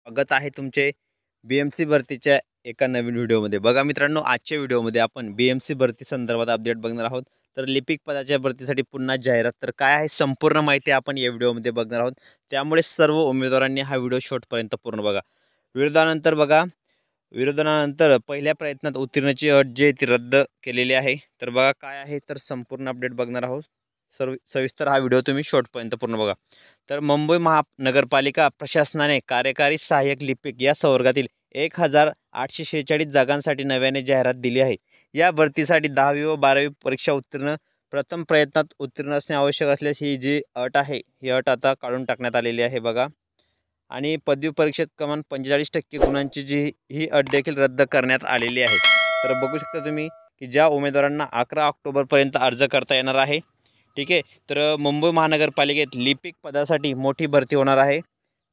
स्वागत आहे तुमचे BMC भरतीच्या एका नवीन व्हिडिओमध्ये। बघा मित्रांनो, आजच्या व्हिडिओमध्ये आपण BMC भरती संदर्भात अपडेट बघणार आहोत। तर लिपिक पदाच्या भरतीसाठी पुन्हा जाहिरात, तर काय आहे संपूर्ण माहिती आपण या व्हिडिओमध्ये बघणार आहोत। त्यामुळे सर्व उमेदवारांनी हा व्हिडिओ शेवटपर्यंत पूर्ण बघा। विरोधानंतर पहिल्या प्रयत्नात उत्तीर्णाची अट जी ती रद्द केलेली आहे। तर बघा काय आहे, तर संपूर्ण अपडेट बघणार आहोत। सविस्तर हा व्हिडिओ तुम्ही शेवटपर्यंत पूर्ण बघा। तर मुंबई महानगरपालिका प्रशासनाने कार्यकारी सहाय्यक लिपिक या संवर्गातील 1846 जागांसाठी नव्याने जाहिरात दिली आहे। या भरतीसाठी 10वी व 12वी परीक्षा उत्तीर्ण प्रथम प्रयत्नात उत्तीर्ण असणे आवश्यक असल्यास ही जी अट आहे ही अट आता काढून टाकण्यात आलेली आहे बघा। आणि पदवी परीक्षेत कमान 45% गुणांची जी ही अट देखील रद्द करण्यात आलेली आहे। तर बघू शकता तुम्ही की ज्या उमेदवारांना 11 ऑक्टोबरपर्यंत अर्ज करता येणार आहे, ठीक आहे। तर मुंबई महानगरपालिकेत लिपिक पदासाठी मोठी भरती होणार आहे।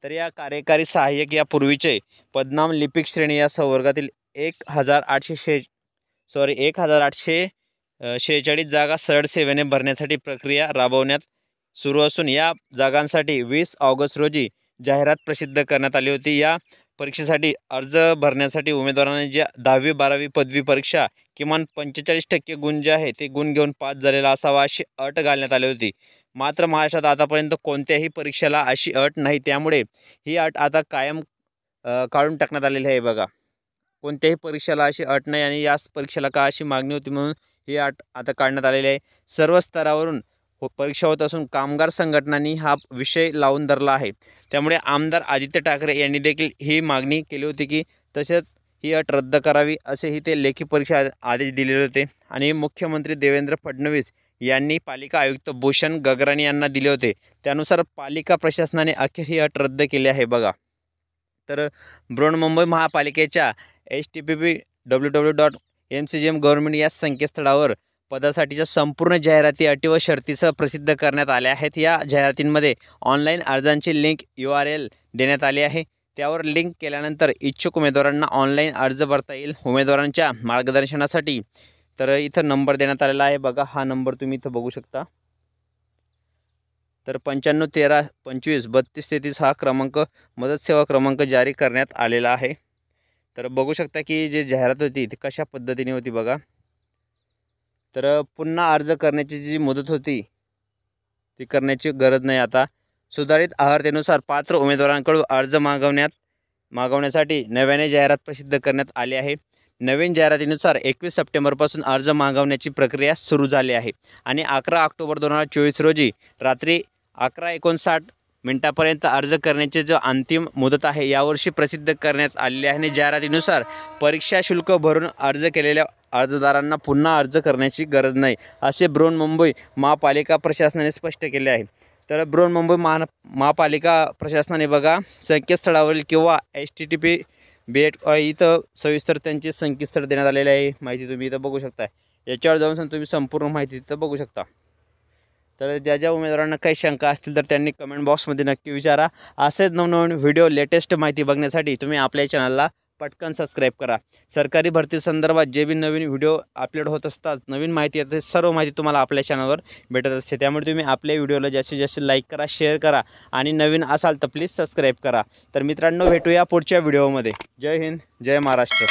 तर या कार्यकारी सहाय्यक या पूर्वीचे पदनाम लिपिक श्रेणी या संवर्गातील 1846 जागा सरळ सेवेने भरण्यासाठी प्रक्रिया राबवण्यात सुरू असून या जागांसाठी 20 ऑगस्ट रोजी जाहिरात प्रसिद्ध करण्यात आली होती। या परीक्षेसाठी अर्ज भरण्यासाठी उमेदवारांनी ज्या 10वी 12वी पदवी परीक्षा किमान 45% गुण जे आहे ते गुण घेऊन पास झालेला असावा अशी अट घालण्यात आली होती। मात्र महाराष्ट्रात आतापर्यंत कोणत्याही परीक्षेला अशी अट नाही, त्यामुळे ही अट आता कायम काढून टाकण्यात आलेली आहे बघा। कोणत्याही परीक्षेला अशी अट नाही आणि याच परीक्षेला का अशी मागणी होती म्हणून ही अट आता काढण्यात आलेली आहे। सर्व स्तरावरून परीक्षा होत असून कामगार संघटनांनी हा विषय लावून धरला आहे। त्यामुळे आमदार आदित्य ठाकरे यांनी देखील ही मागणी केली होती की तसेच ही अट रद्द करावी असेही ते लेखी परीक्षा आदेश दिलेले होते। आणि मुख्यमंत्री देवेंद्र फडणवीस यांनी पालिका आयुक्त भूषण गगराणी यांना दिले होते। त्यानुसार पालिका प्रशासनाने अखेर ही अट रद्द केली आहे बघा। तर बृहन्मुंबई महापालिकेच्या http://www.mcgm.government या संकेतस्थळावर पदासाठीच्या संपूर्ण जाहिराती अटी व शर्तीसह प्रसिद्ध करण्यात आल्या आहेत। या जाहिरातींमध्ये ऑनलाईन अर्जांची लिंक URL देण्यात आली आहे। त्यावर लिंक केल्यानंतर इच्छुक उमेदवारांना ऑनलाईन अर्ज भरता येईल। उमेदवारांच्या मार्गदर्शनासाठी तर इथं नंबर देण्यात आलेला आहे बघा, हा नंबर तुम्ही इथं बघू शकता। तर 95 13 25 32 33 हा क्रमांक मदत सेवा क्रमांक जारी करण्यात आलेला आहे। तर बघू शकता की जी जाहिरात होती ती कशा पद्धतीने होती बघा। तर पुन्हा अर्ज करण्याची जी मुदत होती ती करण्याची गरज नाही आता। सुधारित आहारतेनुसार पात्र उमेदवारांकडून अर्ज मागवण्यासाठी नव्याने जाहिरात प्रसिद्ध करण्यात आली आहे। नवीन जाहिरातीनुसार 21 सप्टेंबरपासून अर्ज मागवण्याची प्रक्रिया सुरू झाली आहे आणि 11 ऑक्टोबर 2024 रोजी रात्री 11:59 अर्ज करण्याची जो अंतिम मुदत आहे यावर्षी प्रसिद्ध करण्यात आलेली आहे। आणि जाहिरातीनुसार परीक्षा शुल्क भरून अर्ज केलेल्या अर्जदारांना पुन्हा अर्ज करण्याची गरज नाही असे बृहन्मुंबई महापालिका प्रशासनाने स्पष्ट केले आहे। तर बृहन्मुंबई महापालिका प्रशासनाने बघा संकेतस्थळावरील किंवा http इथं सविस्तर त्यांचे संकेतस्थळ देण्यात आलेले आहे, माहिती तुम्ही इथं बघू शकता। याच्यावर जाऊन तुम्ही संपूर्ण माहिती इथं बघू शकता। तर ज्या उमेदवारांना काही शंका असतील तर त्यांनी कमेंट बॉक्समध्ये नक्की विचारा। असेच नवनवीन व्हिडिओ लेटेस्ट माहिती बघण्यासाठी तुम्ही आपल्या चॅनलला पटकन सबस्क्राईब करा। सरकारी भरती संदर्भात जे बी नवीन व्हिडिओ अपलोड होत असतात, नवीन माहिती येते, सर्व माहिती तुम्हाला आपल्या चॅनलवर भेटत असते। त्यामुळे तुम्ही आपल्या व्हिडिओला जास्तीत जास्त लाईक करा, शेअर करा आणि नवीन असाल तर प्लीज सबस्क्राईब करा। तर मित्रांनो, भेटूया पुढच्या व्हिडिओमध्ये। जय हिंद, जय महाराष्ट्र।